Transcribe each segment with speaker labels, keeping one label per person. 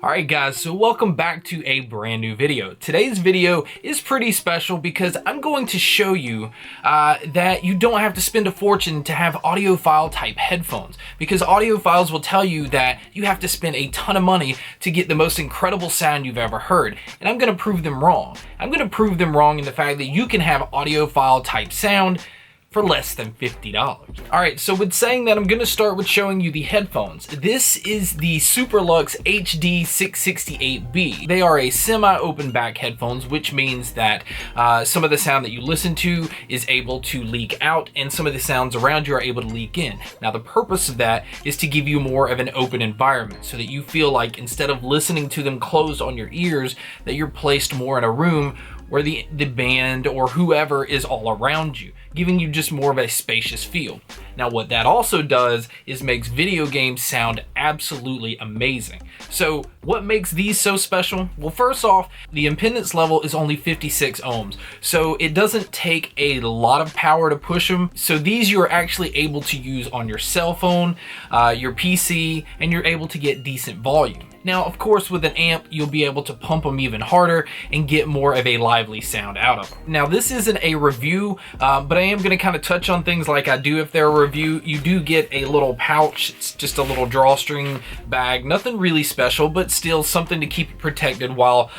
Speaker 1: Alright guys, so welcome back to a brand new video. Today's video is pretty special because I'm going to show you that you don't have to spend a fortune to have audiophile type headphones, because audiophiles will tell you that you have to spend a ton of money to get the most incredible sound you've ever heard, and I'm going to prove them wrong. I'm going to prove them wrong in the fact that you can have audiophile type sound for less than $50. Alright, so with saying that, I'm going to start with showing you the headphones. This is the Superlux HD668B. They are a semi-open back headphones, which means that some of the sound that you listen to is able to leak out and some of the sounds around you are able to leak in. Now the purpose of that is to give you more of an open environment so that you feel like instead of listening to them closed on your ears, that you're placed more in a room where the band or whoever is all around you, giving you just more of a spacious feel. Now what that also does is makes video games sound absolutely amazing. So what makes these so special? Well, first off, the impedance level is only 56 ohms, so it doesn't take a lot of power to push them. So these you are actually able to use on your cell phone, your PC, and you're able to get decent volume. Now, of course, with an amp, you'll be able to pump them even harder and get more of a lively sound out of them. Now, this isn't a review, but I am going to kind of touch on things like I do if they're a review. You do get a little pouch. It's just a little drawstring bag. Nothing really special, but still something to keep you protected while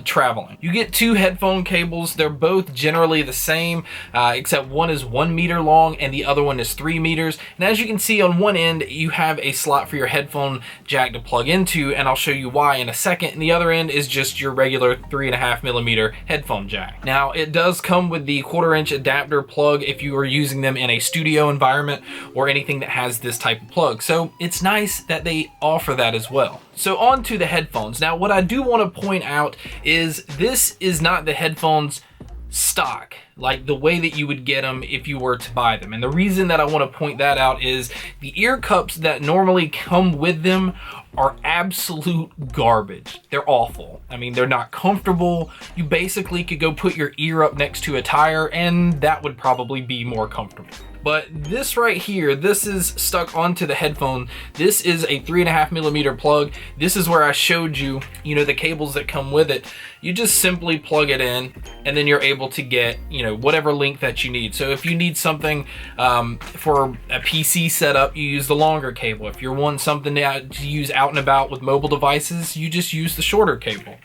Speaker 1: traveling. You get two headphone cables. They're both generally the same, except one is 1 meter long and the other one is 3 meters. And as you can see on one end, you have a slot for your headphone jack to plug into, and I'll show you why in a second. And the other end is just your regular 3.5 millimeter headphone jack. Now it does come with the 1/4 inch adapter plug if you are using them in a studio environment or anything that has this type of plug. So it's nice that they offer that as well. So on to the headphones. Now what I do want to point out is this is not the headphones stock, like the way that you would get them if you were to buy them. And the reason that I want to point that out is the ear cups that normally come with them are absolute garbage. They're awful. I mean, they're not comfortable. You basically could go put your ear up next to a tire and that would probably be more comfortable. But this right here, this is stuck onto the headphone. This is a 3.5 millimeter plug. This is where I showed you, the cables that come with it. You just simply plug it in and then you're able to get, whatever length that you need. So if you need something for a PC setup, you use the longer cable. If you're wanting something to use out and about with mobile devices, you just use the shorter cable.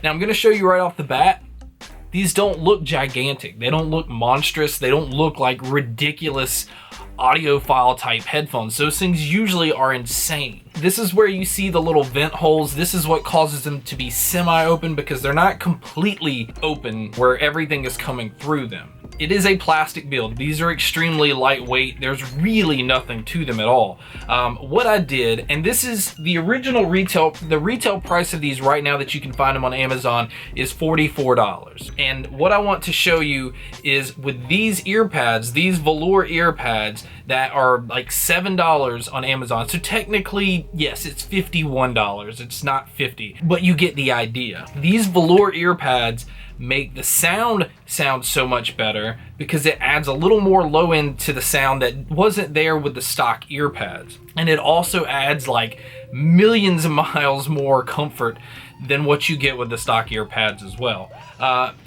Speaker 1: Now I'm gonna show you right off the bat, these don't look gigantic. They don't look monstrous. They don't look like ridiculous audiophile type headphones. Those things usually are insane. This is where you see the little vent holes. This is what causes them to be semi-open because they're not completely open where everything is coming through them. It is a plastic build. These are extremely lightweight. There's really nothing to them at all. What I did, and this is the original retail, the retail price of these right now that you can find them on Amazon is $44. And what I want to show you is with these ear pads, these velour ear pads that are like $7 on Amazon. So technically, yes, it's $51. It's not $50, but you get the idea. These velour ear pads make the sound so much better because it adds a little more low end to the sound that wasn't there with the stock ear pads. And it also adds like millions of miles more comfort than what you get with the stock ear pads as well.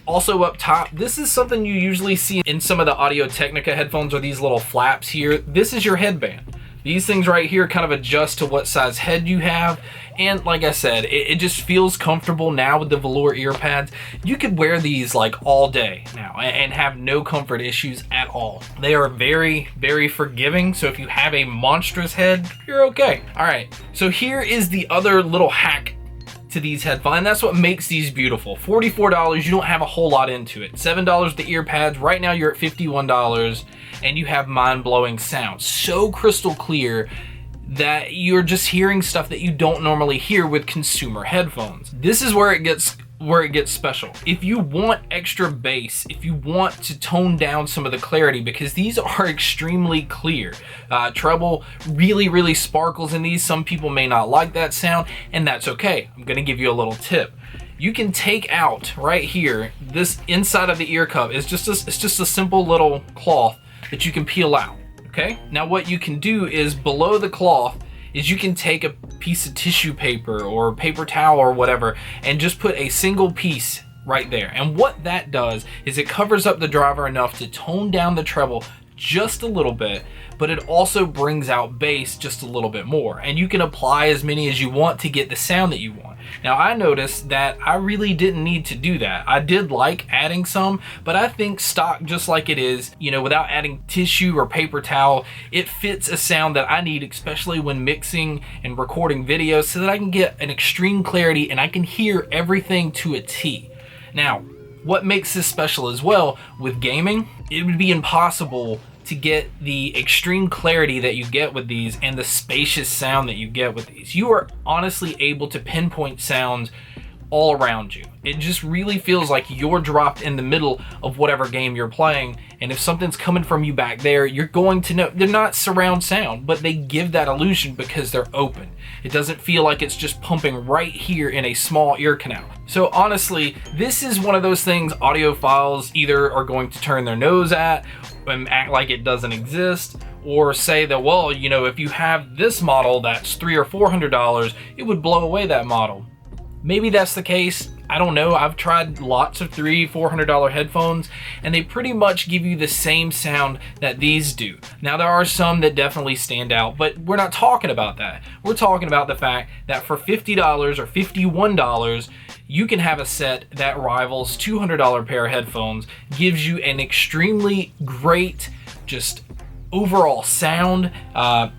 Speaker 1: Also up top, this is something you usually see in some of the Audio-Technica headphones, are these little flaps here. This is your headband. These things right here kind of adjust to what size head you have. And like I said, it just feels comfortable now with the velour ear pads. You could wear these like all day now and have no comfort issues at all. They are very, very forgiving. So if you have a monstrous head, you're okay. All right, so here is the other little hack to these headphones, and that's what makes these beautiful. $44, you don't have a whole lot into it. $7 the ear pads, right now you're at $51, and you have mind-blowing sound. So crystal clear that you're just hearing stuff that you don't normally hear with consumer headphones. This is where it gets special. If you want extra bass, if you want to tone down some of the clarity, because these are extremely clear. Treble really sparkles in these. Some people may not like that sound, and that's okay. I'm gonna give you a little tip. You can take out right here, this inside of the ear cup is just a simple little cloth that you can peel out. Okay, now what you can do is below the cloth is you can take a piece of tissue paper or paper towel or whatever and just put a single piece right there. And what that does is it covers up the driver enough to tone down the treble just a little bit, but it also brings out bass just a little bit more. And you can apply as many as you want to get the sound that you want. Now, I noticed that I really didn't need to do that. I did like adding some, but I think stock, just like it is, you know, without adding tissue or paper towel, it fits a sound that I need, especially when mixing and recording videos, so that I can get an extreme clarity and I can hear everything to a T. Now, what makes this special as well, with gaming, it would be impossible to get the extreme clarity that you get with these and the spacious sound that you get with these. You are honestly able to pinpoint sounds all around you. It just really feels like you're dropped in the middle of whatever game you're playing, and if something's coming from you back there, you're going to know. They're not surround sound, but they give that illusion because they're open. It doesn't feel like it's just pumping right here in a small ear canal. So honestly, this is one of those things audiophiles either are going to turn their nose at and act like it doesn't exist, or say that, well, you know, if you have this model that's $300 or $400, it would blow away that model. Maybe that's the case. I don't know. I've tried lots of $300, $400 headphones, and they pretty much give you the same sound that these do. Now, there are some that definitely stand out, but we're not talking about that. We're talking about the fact that for $50 or $51, you can have a set that rivals $200 pair of headphones, gives you an extremely great, just overall sound,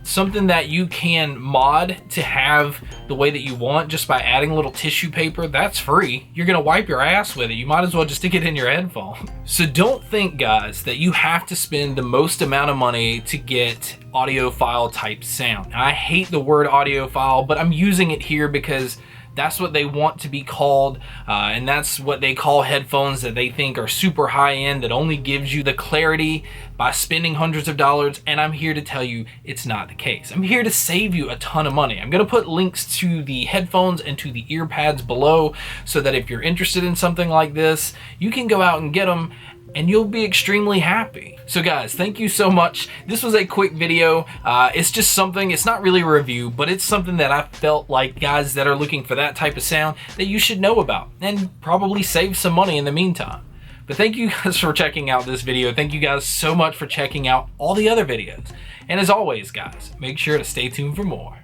Speaker 1: something that you can mod to have the way that you want just by adding a little tissue paper. That's free. You're gonna wipe your ass with it. You might as well just stick it in your headphone. So don't think, guys, that you have to spend the most amount of money to get audiophile type sound. Now, I hate the word audiophile, but I'm using it here because that's what they want to be called, and that's what they call headphones that they think are super high-end, that only gives you the clarity by spending hundreds of dollars, and I'm here to tell you it's not the case. I'm here to save you a ton of money. I'm going to put links to the headphones and to the ear pads below so that if you're interested in something like this, you can go out and get them and you'll be extremely happy. So guys, thank you so much. This was a quick video. It's just something, it's not really a review, but it's something that I felt like guys that are looking for that type of sound that you should know about and probably save some money in the meantime. But thank you guys for checking out this video. Thank you guys so much for checking out all the other videos. And as always, guys, make sure to stay tuned for more.